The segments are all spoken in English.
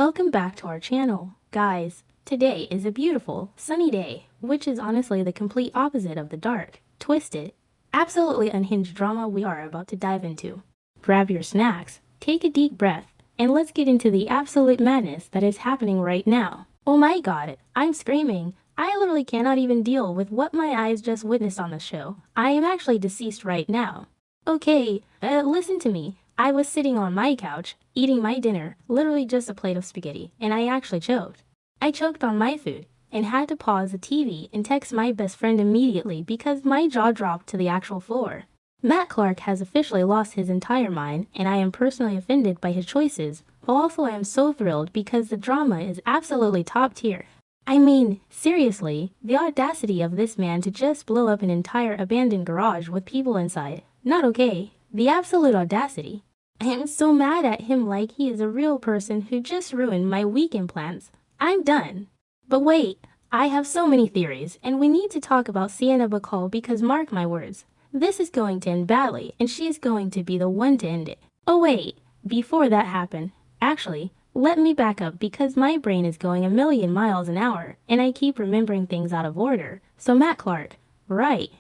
welcome back to our channel. Guys, today is a beautiful, sunny day, which is honestly the complete opposite of the dark, twisted, absolutely unhinged drama we are about to dive into. Grab your snacks, take a deep breath, and let's get into the absolute madness that is happening right now. Oh my god, I'm screaming. I literally cannot even deal with what my eyes just witnessed on the show. I am actually deceased right now. Okay, listen to me. I was sitting on my couch, eating my dinner, literally just a plate of spaghetti, and I actually choked. I choked on my food, and had to pause the TV and text my best friend immediately because my jaw dropped to the actual floor. Matt Clark has officially lost his entire mind, and I am personally offended by his choices, but also I am so thrilled because the drama is absolutely top tier. I mean, seriously, the audacity of this man to just blow up an entire abandoned garage with people inside. Not okay. The absolute audacity. I am so mad at him like he is a real person who just ruined my weekend plans. I'm done. But wait, I have so many theories, and we need to talk about Sienna because mark my words, this is going to end badly, and she is going to be the one to end it. Oh wait, before that happened, actually, let me back up because my brain is going a million miles an hour, and I keep remembering things out of order. So Matt Clark, right.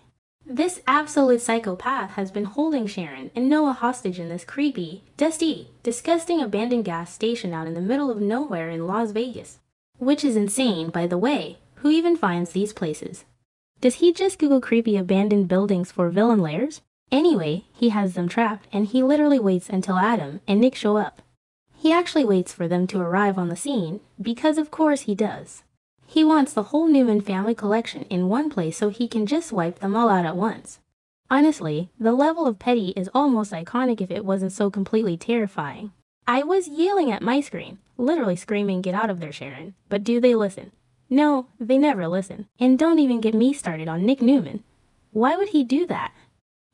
This absolute psychopath has been holding Sharon and Noah hostage in this creepy, dusty, disgusting abandoned gas station out in the middle of nowhere in Las Vegas. Which is insane, by the way. Who even finds these places? Does he just Google creepy abandoned buildings for villain lairs? Anyway, he has them trapped and he literally waits until Adam and Nick show up. He actually waits for them to arrive on the scene, because of course he does. He wants the whole Newman family collection in one place so he can just wipe them all out at once. Honestly, the level of petty is almost iconic if it wasn't so completely terrifying. I was yelling at my screen, literally screaming get out of there Sharon, but do they listen? No, they never listen. And don't even get me started on Nick Newman. Why would he do that?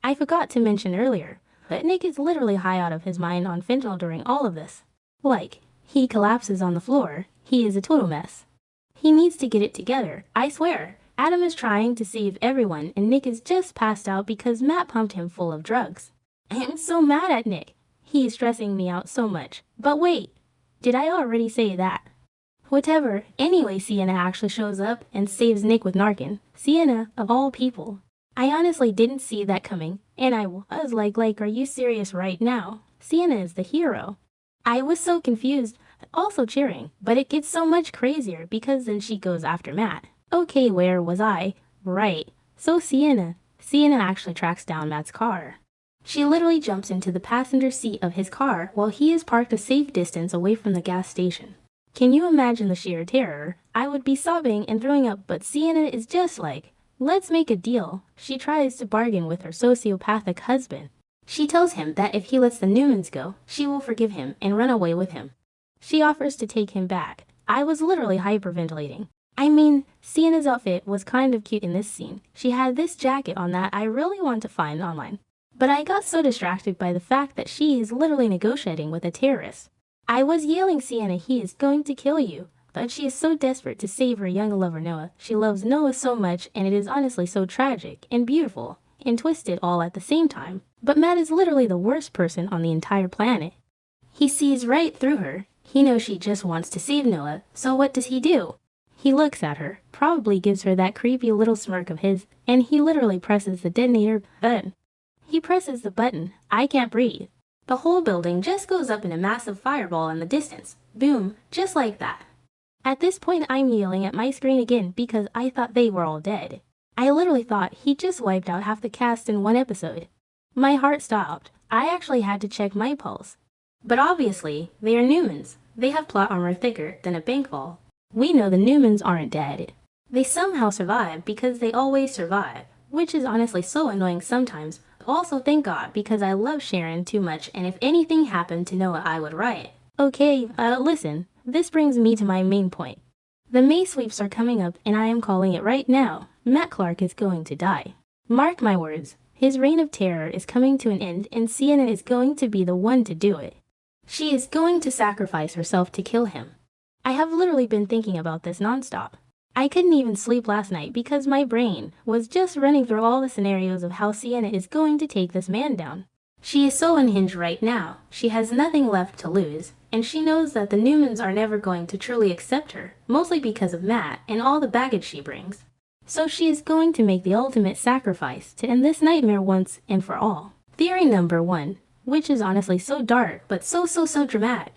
I forgot to mention earlier, but Nick is literally high out of his mind on fentanyl during all of this. Like, he collapses on the floor, he is a total mess. He needs to get it together, I swear. Adam is trying to save everyone and Nick is just passed out because Matt pumped him full of drugs. I am so mad at Nick. He is stressing me out so much. But wait, did I already say that? Whatever. Anyway, Sienna actually shows up and saves Nick with Narcan. Sienna, of all people. I honestly didn't see that coming, and I was like, are you serious right now? Sienna is the hero. I was so confused, also cheering, but it gets so much crazier because then she goes after Matt. Okay, where was I? Right. So Sienna actually tracks down Matt's car. She literally jumps into the passenger seat of his car while he is parked a safe distance away from the gas station. Can you imagine the sheer terror? I would be sobbing and throwing up, but Sienna is just like, let's make a deal. She tries to bargain with her sociopathic husband. She tells him that if he lets the Newmans go, she will forgive him and run away with him. She offers to take him back. I was literally hyperventilating. I mean, Sienna's outfit was kind of cute in this scene. She had this jacket on that I really want to find online. But I got so distracted by the fact that she is literally negotiating with a terrorist. I was yelling Sienna, he is going to kill you. But she is so desperate to save her young lover Noah. She loves Noah so much and it is honestly so tragic and beautiful and twisted all at the same time. But Matt is literally the worst person on the entire planet. He sees right through her. He knows she just wants to save Noah, so what does he do? He looks at her, probably gives her that creepy little smirk of his, and he literally presses the detonator button. He presses the button. I can't breathe. The whole building just goes up in a massive fireball in the distance. Boom, just like that. At this point I'm yelling at my screen again because I thought they were all dead. I literally thought he just wiped out half the cast in one episode. My heart stopped. I actually had to check my pulse. But obviously, they are Newmans. They have plot armor thicker than a bank vault. We know the Newmans aren't dead. They somehow survive because they always survive, which is honestly so annoying sometimes. Also thank God because I love Sharon too much and if anything happened to Noah I would riot. Okay, listen, this brings me to my main point. The May sweeps are coming up and I am calling it right now. Matt Clark is going to die. Mark my words, his reign of terror is coming to an end and Sienna is going to be the one to do it. She is going to sacrifice herself to kill him. I have literally been thinking about this nonstop. I couldn't even sleep last night because my brain was just running through all the scenarios of how Sienna is going to take this man down. She is so unhinged right now, she has nothing left to lose, and she knows that the Newmans are never going to truly accept her, mostly because of Matt and all the baggage she brings. So she is going to make the ultimate sacrifice to end this nightmare once and for all. Theory number 1, which is honestly so dark but so dramatic.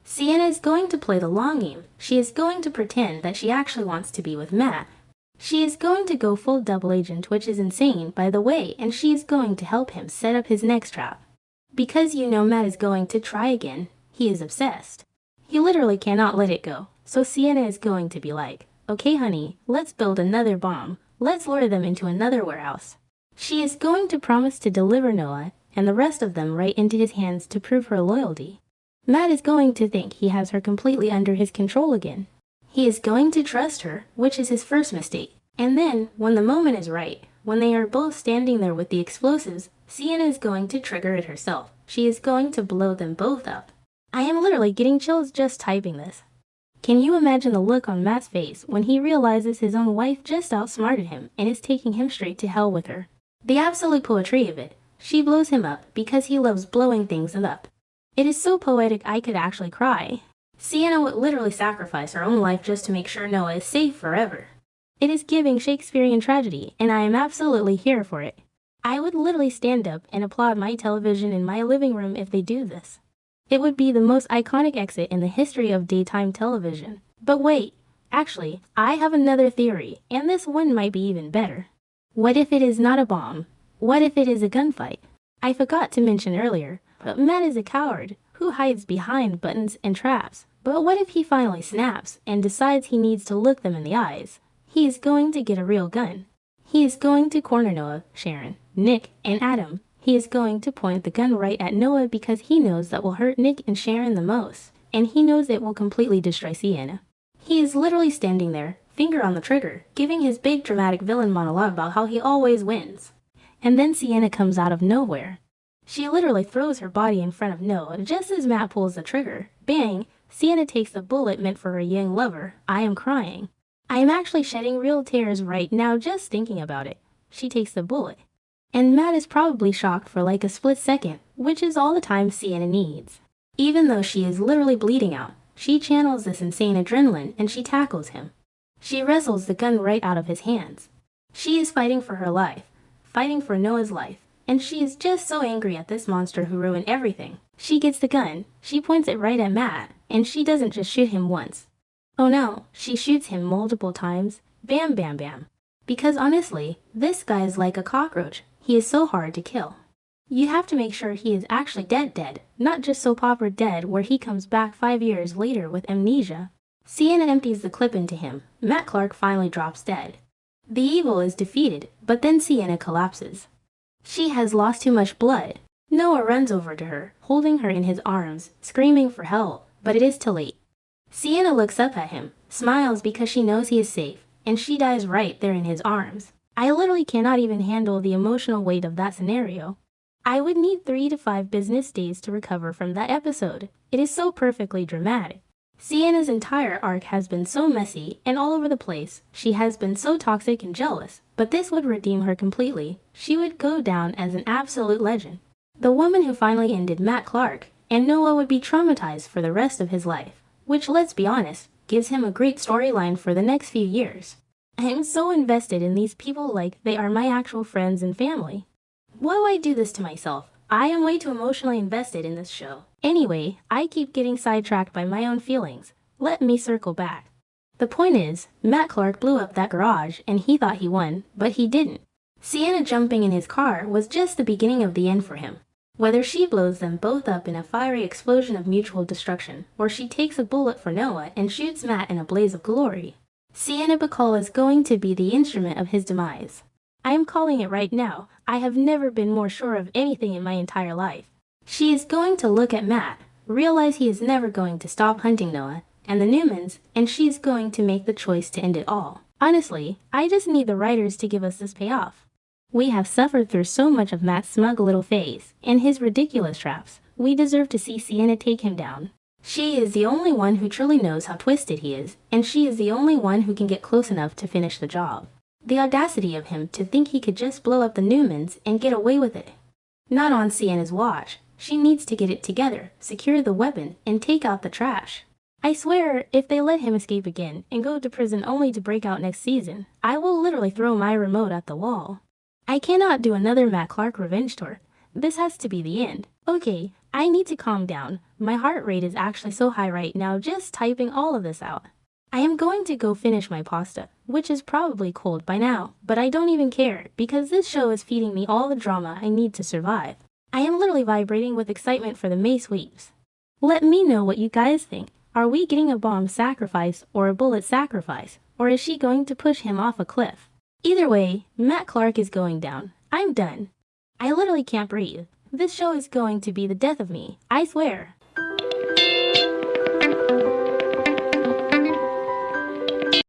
Sienna is going to play the long game. She is going to pretend that she actually wants to be with Matt. She is going to go full double agent, which is insane, by the way, and she is going to help him set up his next trap. Because you know Matt is going to try again. He is obsessed. He literally cannot let it go. So Sienna is going to be like, okay honey, let's build another bomb. Let's lure them into another warehouse. She is going to promise to deliver Noah and the rest of them right into his hands to prove her loyalty. Matt is going to think he has her completely under his control again. He is going to trust her, which is his first mistake. And then, when the moment is right, when they are both standing there with the explosives, Sienna is going to trigger it herself. She is going to blow them both up. I am literally getting chills just typing this. Can you imagine the look on Matt's face when he realizes his own wife just outsmarted him and is taking him straight to hell with her? The absolute poetry of it. She blows him up because he loves blowing things up. It is so poetic I could actually cry. Sienna would literally sacrifice her own life just to make sure Noah is safe forever. It is giving Shakespearean tragedy, and I am absolutely here for it. I would literally stand up and applaud my television in my living room if they do this. It would be the most iconic exit in the history of daytime television. But wait, actually, I have another theory, and this one might be even better. What if it is not a bomb? What if it is a gunfight? I forgot to mention earlier, but Matt is a coward who hides behind buttons and traps. But what if he finally snaps and decides he needs to look them in the eyes? He is going to get a real gun. He is going to corner Noah, Sharon, Nick, and Adam. He is going to point the gun right at Noah because he knows that will hurt Nick and Sharon the most, and he knows it will completely destroy Sienna. He is literally standing there, finger on the trigger, giving his big dramatic villain monologue about how he always wins. And then Sienna comes out of nowhere. She literally throws her body in front of Noah just as Matt pulls the trigger. Bang! Sienna takes the bullet meant for her young lover. I am crying. I am actually shedding real tears right now just thinking about it. She takes the bullet. And Matt is probably shocked for like a split second, which is all the time Sienna needs. Even though she is literally bleeding out, she channels this insane adrenaline and she tackles him. She wrestles the gun right out of his hands. She is fighting for her life, fighting for Noah's life, and she is just so angry at this monster who ruined everything. She gets the gun, she points it right at Matt, and she doesn't just shoot him once. Oh no, she shoots him multiple times. Bam bam bam. Because honestly, this guy is like a cockroach. He is so hard to kill. You have to make sure he is actually dead, not just soap opera dead where he comes back 5 years later with amnesia. Sienna empties the clip into him. Matt Clark finally drops dead. The evil is defeated, but then Sienna collapses. She has lost too much blood. Noah runs over to her, holding her in his arms, screaming for help, but it is too late. Sienna looks up at him, smiles because she knows he is safe, and she dies right there in his arms. I literally cannot even handle the emotional weight of that scenario. I would need 3 to 5 business days to recover from that episode. It is so perfectly dramatic. Sienna's entire arc has been so messy and all over the place. She has been so toxic and jealous, but this would redeem her completely. She would go down as an absolute legend. The woman who finally ended Matt Clark, and Noah would be traumatized for the rest of his life, which, let's be honest, gives him a great storyline for the next few years. I am so invested in these people like they are my actual friends and family. Why do I do this to myself? I am way too emotionally invested in this show. Anyway, I keep getting sidetracked by my own feelings. Let me circle back. The point is, Matt Clark blew up that garage and he thought he won, but he didn't. Sienna jumping in his car was just the beginning of the end for him. Whether she blows them both up in a fiery explosion of mutual destruction, or she takes a bullet for Noah and shoots Matt in a blaze of glory, Sienna Bacall is going to be the instrument of his demise. I am calling it right now. I have never been more sure of anything in my entire life. She is going to look at Matt, realize he is never going to stop hunting Noah and the Newmans, and she is going to make the choice to end it all. Honestly, I just need the writers to give us this payoff. We have suffered through so much of Matt's smug little face and his ridiculous traps. We deserve to see Sienna take him down. She is the only one who truly knows how twisted he is, and she is the only one who can get close enough to finish the job. The audacity of him to think he could just blow up the Newmans and get away with it. Not on Sienna's watch. She needs to get it together, secure the weapon, and take out the trash. I swear, if they let him escape again and go to prison only to break out next season, I will literally throw my remote at the wall. I cannot do another Matt Clark revenge tour. This has to be the end. Okay, I need to calm down. My heart rate is actually so high right now just typing all of this out. I am going to go finish my pasta, which is probably cold by now, but I don't even care because this show is feeding me all the drama I need to survive. I am literally vibrating with excitement for the May sweeps. Let me know what you guys think. Are we getting a bomb sacrifice or a bullet sacrifice? Or is she going to push him off a cliff? Either way, Matt Clark is going down. I'm done. I literally can't breathe. This show is going to be the death of me, I swear.